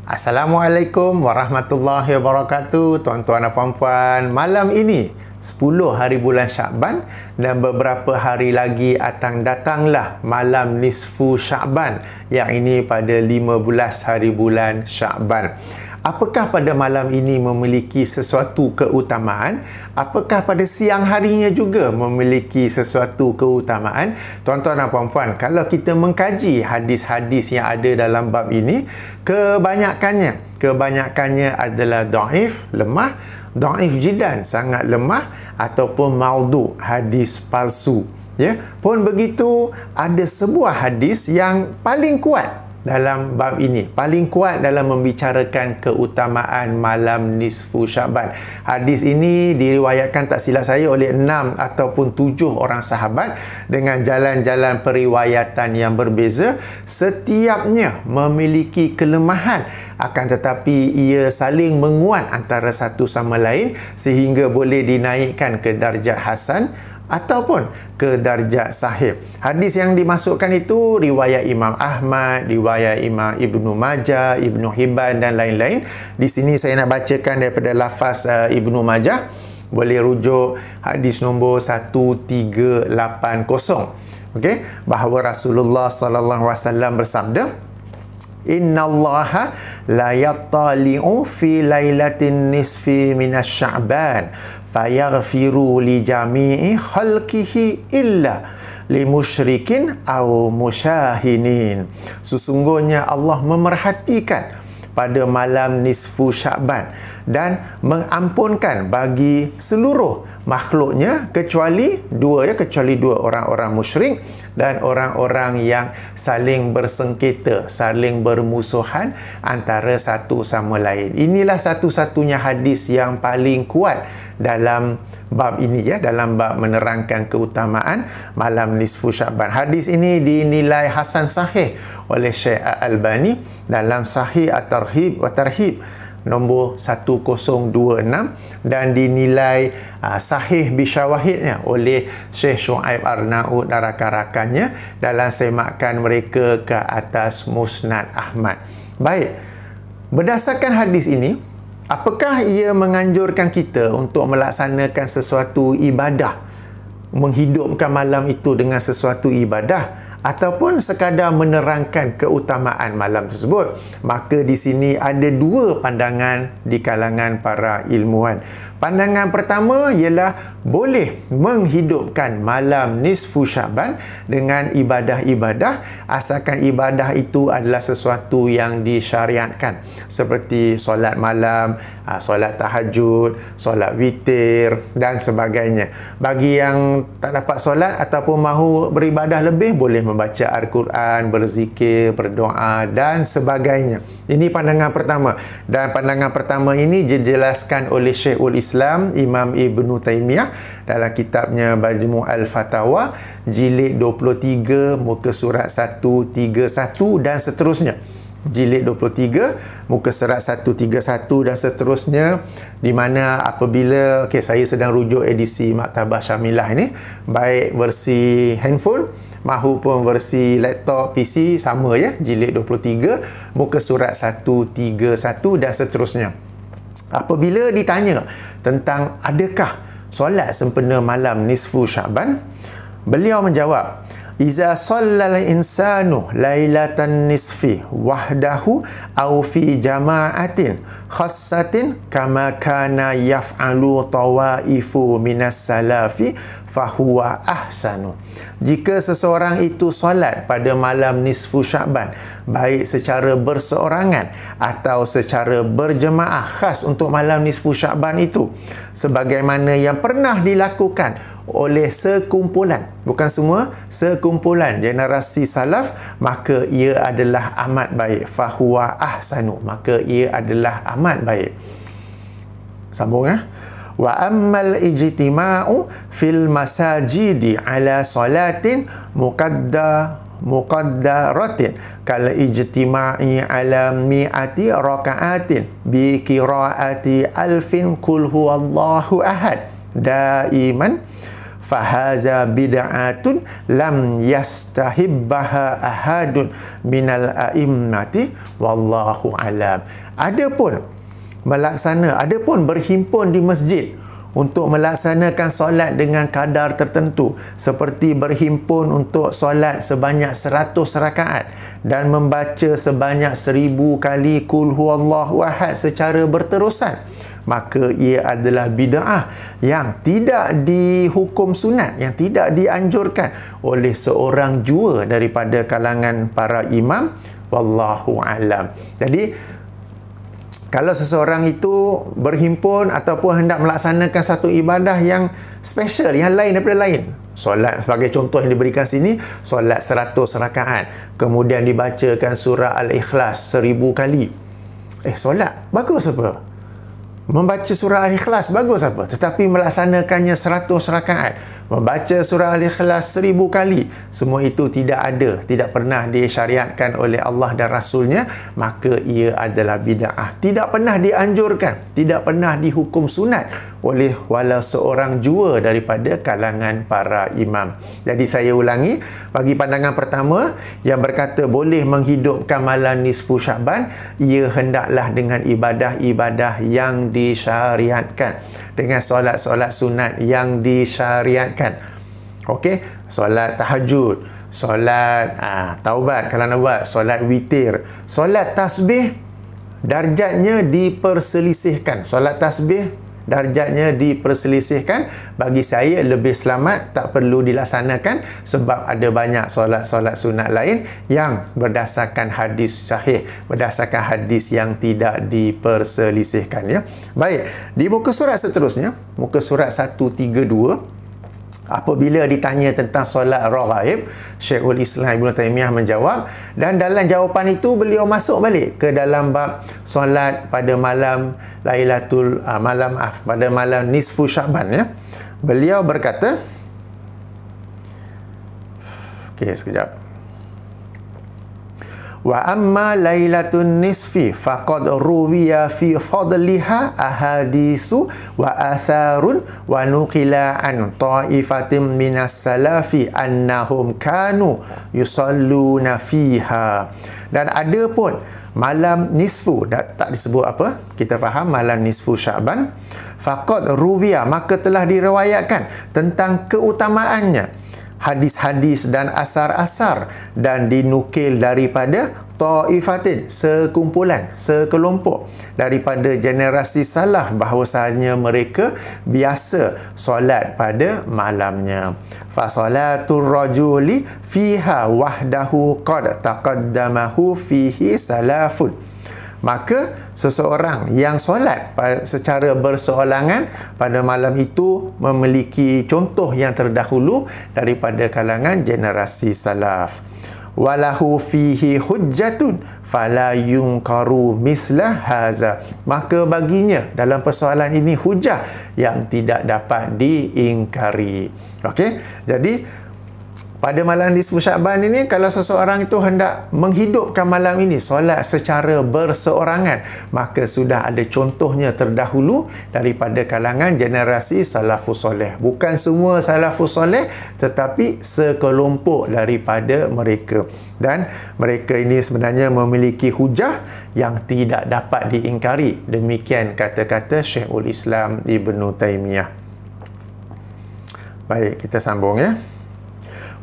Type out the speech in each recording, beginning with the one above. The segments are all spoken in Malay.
Assalamualaikum warahmatullahi wabarakatuh. Tuan-tuan dan puan-puan, malam ini 10 hari bulan Syakban dan beberapa hari lagi akan datanglah malam nisfu Syakban, yang ini pada 15 hari bulan Syakban. Apakah pada malam ini memiliki sesuatu keutamaan? Apakah pada siang harinya juga memiliki sesuatu keutamaan? Tuan-tuan dan puan-puan, kalau kita mengkaji hadis-hadis yang ada dalam bab ini, kebanyakannya adalah dhaif, lemah, dhaif jiddan, sangat lemah, ataupun maudhu, hadis palsu. Ya, pun begitu, ada sebuah hadis yang paling kuat dalam bab ini, paling kuat dalam membicarakan keutamaan malam nisfu Syakban. Hadis ini diriwayatkan, tak silap saya, oleh 6 ataupun 7 orang sahabat dengan jalan-jalan periwayatan yang berbeza. Setiapnya memiliki kelemahan, akan tetapi ia saling menguat antara satu sama lain sehingga boleh dinaikkan ke darjat hasan ataupun ke darjat sahih. Hadis yang dimasukkan itu riwayat Imam Ahmad, riwayat Imam Ibnu Majah, Ibnu Hibban dan lain-lain. Di sini saya nak bacakan daripada lafaz Ibnu Majah. Boleh rujuk hadis nombor 1380. Okey, bahawa Rasulullah sallallahu alaihi wasallam bersabda, Innallaha la yattali'u fi lailatin nisfi minas Sya'ban fayaghfiru li jami'i khalqihi illa li musyrikin aw musyahinin. Sesungguhnya Allah memerhatikan pada malam nisfu Sya'ban dan mengampunkan bagi seluruh makhluknya kecuali dua orang-orang musyrik dan orang-orang yang saling bersengketa, saling bermusuhan antara satu sama lain. Inilah satu-satunya hadis yang paling kuat dalam bab ini, ya, dalam bab menerangkan keutamaan malam nisfu Syakban. Hadis ini dinilai hasan sahih oleh Syekh Al-Albani dalam Sahih At-Targhib wa Tarhib nombor 1026 dan dinilai sahih bisyawahidnya oleh Syekh Syuaib Arnaud dan rakan-rakannya dalam semakan mereka ke atas Musnad Ahmad. Baik, berdasarkan hadis ini, apakah ia menganjurkan kita untuk melaksanakan sesuatu ibadah, menghidupkan malam itu dengan sesuatu ibadah, ataupun sekadar menerangkan keutamaan malam tersebut? Maka di sini ada dua pandangan di kalangan para ilmuwan. Pandangan pertama ialah boleh menghidupkan malam nisfu Syakban dengan ibadah-ibadah, asalkan ibadah itu adalah sesuatu yang disyariatkan, seperti solat malam, solat tahajud, solat witir dan sebagainya. Bagi yang tak dapat solat ataupun mahu beribadah lebih, boleh membaca Al-Quran, berzikir, berdoa dan sebagainya. Ini pandangan pertama. Dan pandangan pertama ini dijelaskan oleh Syekhul Islam Imam Ibnu Taimiyah dalam kitabnya Majmu' Al-Fatawa jilid 23 muka surat 131 dan seterusnya. Jilid 23 muka surat 131 dan seterusnya, di mana apabila saya sedang rujuk edisi Maktabah Syamilah ini, baik versi handphone mahupun versi laptop PC sama, ya, jilid 23 muka surat 131 dan seterusnya. Apabila ditanya tentang adakah solat sempena malam nisfu Syakban, beliau menjawab, Iza sallal insanu lailatan nisfi wahdahu aw fi jama'atin khassatin kama kana yaf'alu tawaifu minas salafi fahuwa ahsanu. Jika seseorang itu solat pada malam nisfu Syakban, baik secara berseorangan atau secara berjemaah khas untuk malam nisfu Syakban itu, sebagaimana yang pernah dilakukan oleh sekumpulan, bukan semua, sekumpulan generasi salaf, maka ia adalah amat baik. Fahuwa ahsanu, maka ia adalah amat baik. Sambung, ya. Wa ammal ijtima'u fil masajidi ala salatin muqaddaratin kal ijtima'i ala mi'ati raka'atin bi qira'ati alfin qul huwallahu ahad daiman fahaza bid'atun lam yastahibbaha ahadun minal a'immati wallahu alam. Adapun berhimpun di masjid untuk melaksanakan solat dengan kadar tertentu, seperti berhimpun untuk solat sebanyak 100 rakaat dan membaca sebanyak 1000 kali Qul huwallahu ahad secara berterusan, maka ia adalah bid'ah yang tidak dihukum sunat, yang tidak dianjurkan oleh seorang jua daripada kalangan para imam. Wallahu alam. Jadi kalau seseorang itu berhimpun ataupun hendak melaksanakan satu ibadah yang special, yang lain daripada lain, solat sebagai contoh yang diberikan sini, solat 100 rakaat, kemudian dibacakan surah Al-Ikhlas 1000 kali. Solat bagus apa? Membaca surah Al-Ikhlas bagus apa? Tetapi melaksanakannya 100 rakaat, membaca surah Al-Ikhlas 1000 kali, semua itu tidak pernah disyariatkan oleh Allah dan Rasulnya, maka ia adalah bid'ah. Tidak pernah dianjurkan, tidak pernah dihukum sunat oleh walau seorang jua daripada kalangan para imam. Jadi saya ulangi, bagi pandangan pertama yang berkata boleh menghidupkan malam nisfu Syaban, ia hendaklah dengan ibadah-ibadah yang disyariatkan, dengan solat-solat sunat yang disyariatkan. Okey, solat tahajud, solat taubat kalau nak buat, solat witir, solat tasbih darjatnya diperselisihkan. Solat tasbih darjatnya diperselisihkan. Bagi saya lebih selamat tak perlu dilaksanakan, sebab ada banyak solat-solat sunat lain yang berdasarkan hadis sahih, berdasarkan hadis yang tidak diperselisihkan, ya. Baik, di muka surat seterusnya, muka surat 132, apabila ditanya tentang solat raghaib, Syekhul Islam Ibn Taymiyah menjawab, dan dalam jawapan itu beliau masuk balik ke dalam bab solat pada malam pada malam nisfu Syaban, ya. Beliau berkata, sekejap. Wa amma lailatun nisfi faqad ruwiya fi fadliha ahadisu wa asarun wa nuqila an ta'ifatin minas salafi annahum kanu yusalluna fiha. Dan ada pun malam nisfu, tak disebut apa, kita faham malam nisfu Syaban, faqad ruwiya, maka telah diriwayatkan tentang keutamaannya hadis-hadis dan asar-asar, dan dinukil daripada ta'ifatin, sekumpulan, sekelompok daripada generasi salaf, bahawasanya mereka biasa solat pada malamnya. Fa salatul rajuli fiha wahdahu qad taqaddamahu fihi salafun. Maka seseorang yang solat secara berseorangan pada malam itu memiliki contoh yang terdahulu daripada kalangan generasi salaf. Walahu fihi hujjatun fala yunkaru misla haza. Maka baginya dalam persoalan ini hujah yang tidak dapat diingkari. Okey, jadi pada malam nisfu Syaban ini, kalau seseorang itu hendak menghidupkan malam ini solat secara berseorangan, maka sudah ada contohnya terdahulu daripada kalangan generasi salafus soleh. Bukan semua salafus soleh, tetapi sekelompok daripada mereka. Dan mereka ini sebenarnya memiliki hujah yang tidak dapat diingkari. Demikian kata-kata Syekhul Islam Ibn Taymiyah. Baik, kita sambung, ya.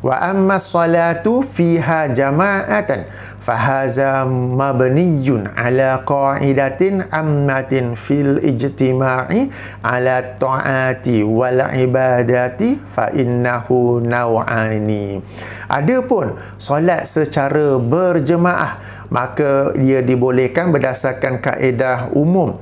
Wa amma salatu fiha jama'atan fahaza mabniyun ala qa'idatin ammatin fil ijtima'i ala ta'ati wal ibadati fa innahu naw'ani. Adapun solat secara berjemaah, maka dia dibolehkan berdasarkan kaedah umum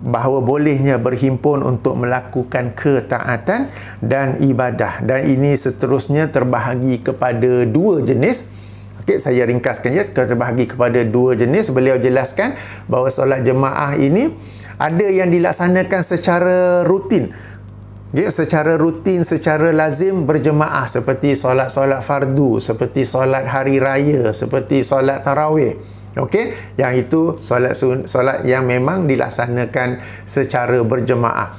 bahawa bolehnya berhimpun untuk melakukan ketaatan dan ibadah, dan ini seterusnya terbahagi kepada dua jenis. Okey, saya ringkaskan, ya, terbahagi kepada dua jenis. Beliau jelaskan bahawa solat jemaah ini ada yang dilaksanakan secara rutin, secara rutin, secara lazim berjemaah, seperti solat-solat fardu, seperti solat hari raya, seperti solat tarawih. Okey, yang itu solat yang memang dilaksanakan secara berjemaah.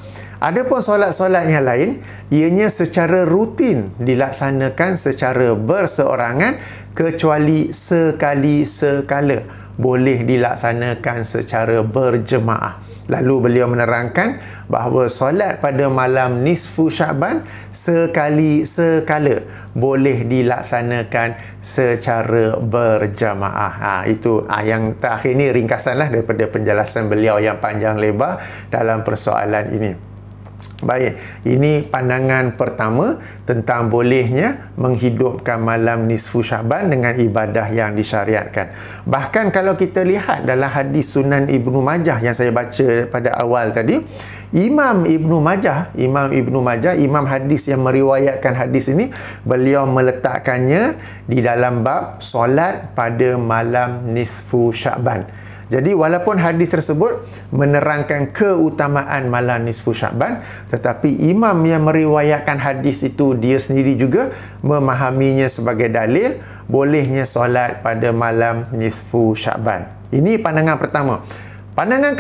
Adapun solat-solat yang lain, ianya secara rutin dilaksanakan secara berseorangan kecuali sekali-sekala boleh dilaksanakan secara berjemaah. Lalu beliau menerangkan bahawa solat pada malam nisfu Syaban sekali-sekala boleh dilaksanakan secara berjemaah. Itu yang terakhir ni ringkasanlah daripada penjelasan beliau yang panjang lebar dalam persoalan ini. Baik, ini pandangan pertama tentang bolehnya menghidupkan malam nisfu Syaban dengan ibadah yang disyariatkan. Bahkan kalau kita lihat dalam hadis Sunan Ibnu Majah yang saya baca pada awal tadi, Imam hadis yang meriwayatkan hadis ini, beliau meletakkannya di dalam bab solat pada malam nisfu Syaban. Jadi walaupun hadis tersebut menerangkan keutamaan malam nisfu Syaban, tetapi imam yang meriwayatkan hadis itu dia sendiri juga memahaminya sebagai dalil bolehnya solat pada malam nisfu Syaban. Ini pandangan pertama. Pandangan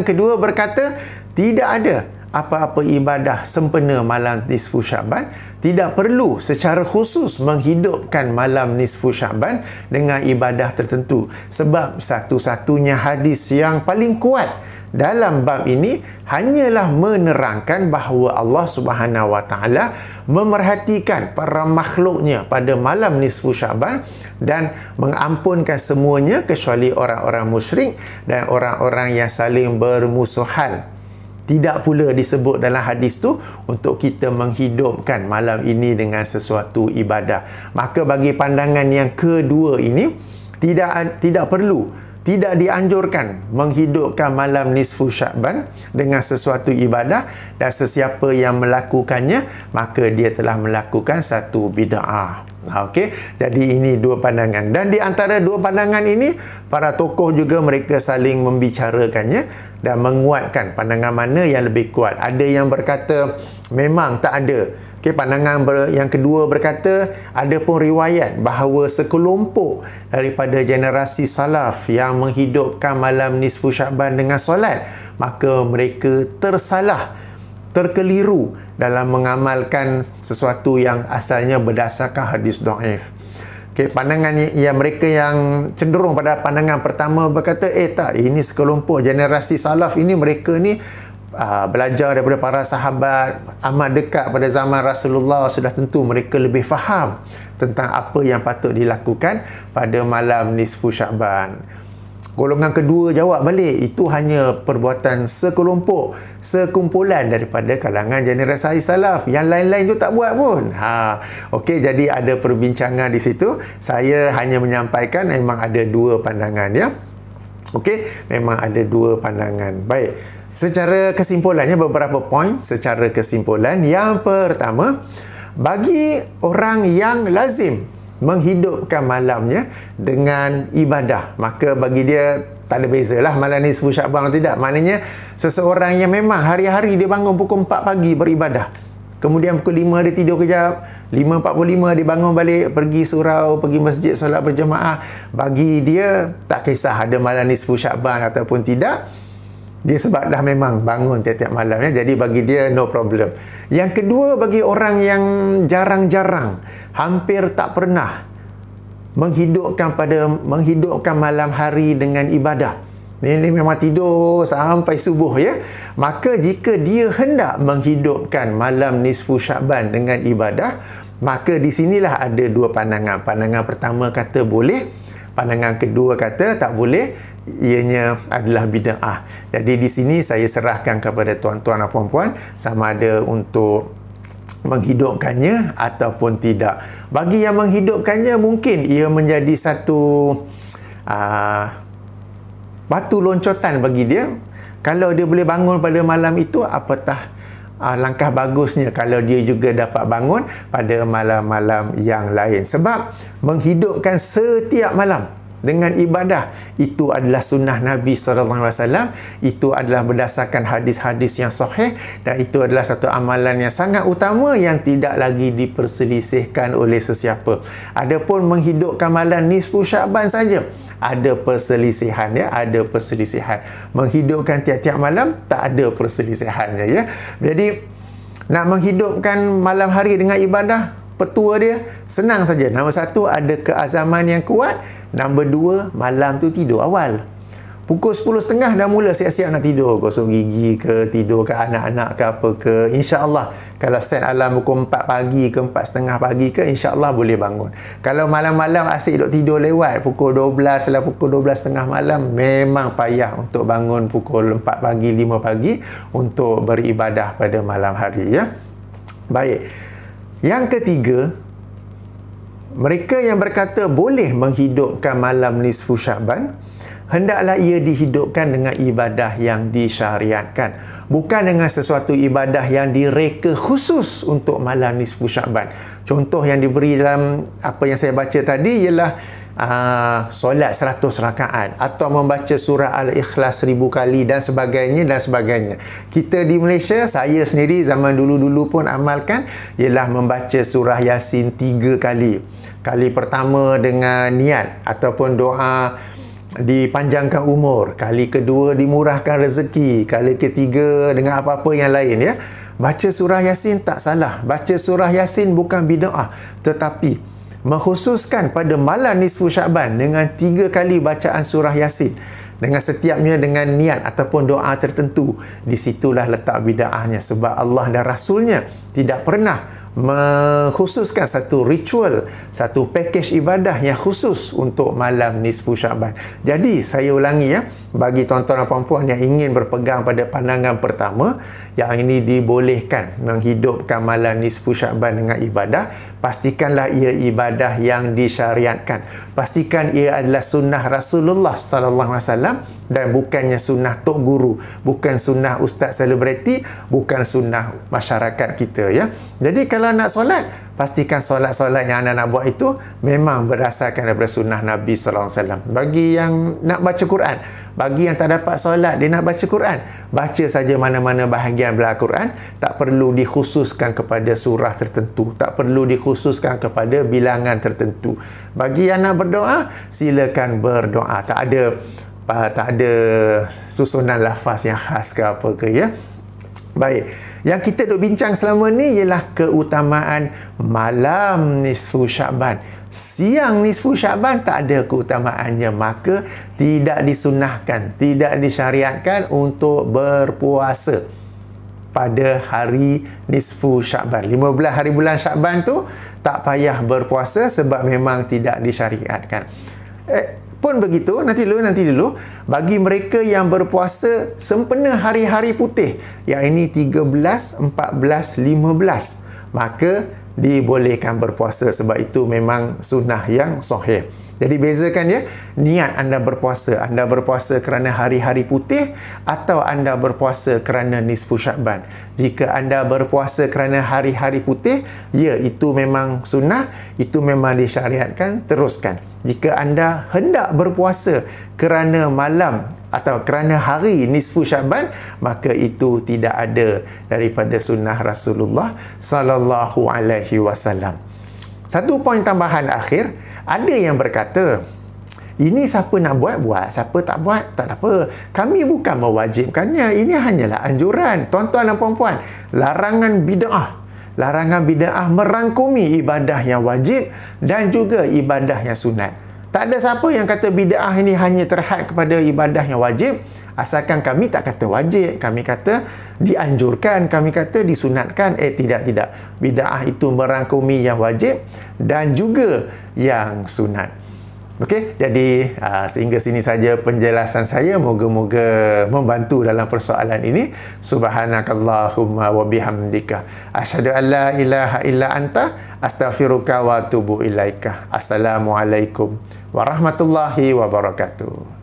kedua berkata tidak ada apa-apa ibadah sempena malam nisfu Syaban. Tidak perlu secara khusus menghidupkan malam nisfu Syaban dengan ibadah tertentu. Sebab satu-satunya hadis yang paling kuat dalam bab ini hanyalah menerangkan bahawa Allah Subhanahu Wa Taala memerhatikan para makhluknya pada malam nisfu Syaban dan mengampunkan semuanya kecuali orang-orang musyrik dan orang-orang yang saling bermusuhan. Tidak pula disebut dalam hadis tu untuk kita menghidupkan malam ini dengan sesuatu ibadah. Maka bagi pandangan yang kedua ini, tidak perlu, tidak dianjurkan menghidupkan malam nisfu Syaban dengan sesuatu ibadah, dan sesiapa yang melakukannya maka dia telah melakukan satu bid'ah. Okey, jadi ini dua pandangan, dan di antara dua pandangan ini para tokoh juga mereka saling membicarakannya dan menguatkan pandangan mana yang lebih kuat. Ada yang berkata memang tak ada. Okey, pandangan yang kedua berkata ada pun riwayat bahawa sekelompok daripada generasi salaf yang menghidupkan malam nisfu Syaban dengan solat, maka mereka terkeliru dalam mengamalkan sesuatu yang asalnya berdasarkan hadis dhaif. Okay, pandangan yang mereka yang cenderung pada pandangan pertama berkata, tak, ini sekelompok generasi salaf ini, mereka ni belajar daripada para sahabat, amat dekat pada zaman Rasulullah, sudah tentu mereka lebih faham tentang apa yang patut dilakukan pada malam nisfu Syaban. Golongan kedua jawab balik, itu hanya perbuatan sekumpulan daripada kalangan generasi salaf. Yang lain-lain tu tak buat pun. Okey, jadi ada perbincangan di situ. Saya hanya menyampaikan memang ada dua pandangan, ya. Okey, memang ada dua pandangan. Baik. Secara kesimpulannya beberapa poin secara kesimpulan. Yang pertama, bagi orang yang lazim menghidupkan malamnya dengan ibadah, maka bagi dia tak ada beza lah malam nisfu Syaban atau tidak. Maknanya seseorang yang memang hari-hari dia bangun pukul 4 pagi beribadah, kemudian pukul 5 dia tidur kejap, 5.45 dia bangun balik, pergi surau, pergi masjid, solat berjemaah, bagi dia tak kisah ada malam nisfu Syaban ataupun tidak. Dia sebab dah memang bangun tiap-tiap malam, ya. Jadi bagi dia no problem. Yang kedua, bagi orang yang jarang-jarang, hampir tak pernah menghidupkan malam hari dengan ibadah. Ini memang tidur sampai subuh, ya. Maka jika dia hendak menghidupkan malam nisfu Syaban dengan ibadah, maka di sinilah ada dua pandangan. Pandangan pertama kata boleh, pandangan kedua kata tak boleh, ianya adalah bid'ah. Jadi di sini saya serahkan kepada tuan-tuan dan puan-puan sama ada untuk menghidupkannya ataupun tidak. Bagi yang menghidupkannya, mungkin ia menjadi satu batu loncotan bagi dia. Kalau dia boleh bangun pada malam itu, apatah langkah bagusnya kalau dia juga dapat bangun pada malam-malam yang lain. Sebab menghidupkan setiap malam dengan ibadah. Itu adalah sunnah Nabi SAW. Itu adalah berdasarkan hadis-hadis yang sahih, dan itu adalah satu amalan yang sangat utama yang tidak lagi diperselisihkan oleh sesiapa. Adapun menghidupkan malam nisfu Sya'ban saja, ada perselisihan, ya, ada perselisihan. Menghidupkan tiap-tiap malam tak ada perselisihannya, ya. Jadi nak menghidupkan malam hari dengan ibadah, petua dia senang saja. Nombor satu, ada keazaman yang kuat. Nombor dua, malam tu tidur awal. Pukul 10.30 dah mula siap-siap nak tidur, gosok gigi ke, tidur ke anak-anak ke apa ke. InsyaAllah kalau set alarm pukul 4 pagi ke 4.30 pagi ke, insyaAllah boleh bangun. Kalau malam-malam asyik duduk tidur lewat pukul 12 lah, pukul 12.30 malam, memang payah untuk bangun pukul 4 pagi, 5 pagi untuk beribadah pada malam hari, ya. Baik. Yang ketiga, mereka yang berkata boleh menghidupkan malam nisfu Sya'ban, hendaklah ia dihidupkan dengan ibadah yang disyariatkan, bukan dengan sesuatu ibadah yang direka khusus untuk malam nisfu Sya'ban. Contoh yang diberi dalam apa yang saya baca tadi ialah solat 100 rakaat atau membaca surah Al-Ikhlas 1000 kali dan sebagainya dan sebagainya. Kita di Malaysia, saya sendiri zaman dulu-dulu pun amalkan, ialah membaca surah Yasin 3 kali. Kali pertama dengan niat ataupun doa dipanjangkan umur, kali kedua dimurahkan rezeki, kali ketiga dengan apa-apa yang lain, ya. Baca surah Yasin tak salah. Baca surah Yasin bukan bid'ah, tetapi mengkhususkan pada malam nisfu Sya'ban dengan 3 kali bacaan surah Yasin, dengan setiapnya dengan niat ataupun doa tertentu, di situlah letak bid'ahnya. Sebab Allah dan Rasulnya tidak pernah mengkhususkan satu ritual, satu package ibadah yang khusus untuk malam nisfu Sya'ban. Jadi saya ulangi, ya, bagi tuan-tuan dan puan-puan yang ingin berpegang pada pandangan pertama, yang ini dibolehkan menghidupkan malam nisfu Sya'ban dengan ibadah, pastikanlah ia ibadah yang disyariatkan. Pastikan ia adalah sunnah Rasulullah SAW dan bukannya sunnah tok guru, bukan sunnah ustaz selebriti, bukan sunnah masyarakat kita, ya. Jadi kalau nak solat, pastikan solat-solat yang anda nak buat itu memang berdasarkan daripada sunnah Nabi SAW. Bagi yang nak baca Quran, bagi yang tak dapat solat, dia nak baca Quran, baca saja mana-mana bahagian belah Quran, tak perlu dikhususkan kepada surah tertentu, tak perlu dikhususkan kepada bilangan tertentu. Bagi yang nak berdoa, silakan berdoa, tak ada susunan lafaz yang khas ke apa ke, ya. Baik, yang kita duk bincang selama ni ialah keutamaan malam nisfu Sya'ban. Siang nisfu Sya'ban tak ada keutamaannya, maka tidak disunnahkan, tidak disyariatkan untuk berpuasa pada hari nisfu Sya'ban. 15 hari bulan Sya'ban tu tak payah berpuasa sebab memang tidak disyariatkan. Pun begitu, nanti dulu, bagi mereka yang berpuasa sempena hari-hari putih, yang ini 13, 14, 15, maka dibolehkan berpuasa sebab itu memang sunnah yang sahih. Jadi bezakan, ya, niat anda berpuasa kerana hari-hari putih atau anda berpuasa kerana nisfu Sya'ban. Jika anda berpuasa kerana hari-hari putih, ya, itu memang sunnah, itu memang disyariatkan, teruskan. Jika anda hendak berpuasa kerana malam atau kerana hari nisfu Sya'ban, maka itu tidak ada daripada sunnah Rasulullah sallallahu alaihi wasallam. Satu poin tambahan akhir, ada yang berkata, ini siapa nak buat, siapa tak buat, tak apa. Kami bukan mewajibkannya, ini hanyalah anjuran. Tuan-tuan dan puan-puan, larangan bid'ah merangkumi ibadah yang wajib dan juga ibadah yang sunat. Tak ada siapa yang kata bid'ah ini hanya terhad kepada ibadah yang wajib, asalkan kami tak kata wajib, kami kata dianjurkan, kami kata disunatkan. Tidak. Bid'ah itu merangkumi yang wajib dan juga yang sunat. Okey, jadi sehingga sini saja penjelasan saya. Moga-moga membantu dalam persoalan ini. Subhanakallahumma wa bihamdika asyhadu an la ilaha illa anta astaghfiruka wa atubu ilaika. Assalamualaikum warahmatullahi wabarakatuh.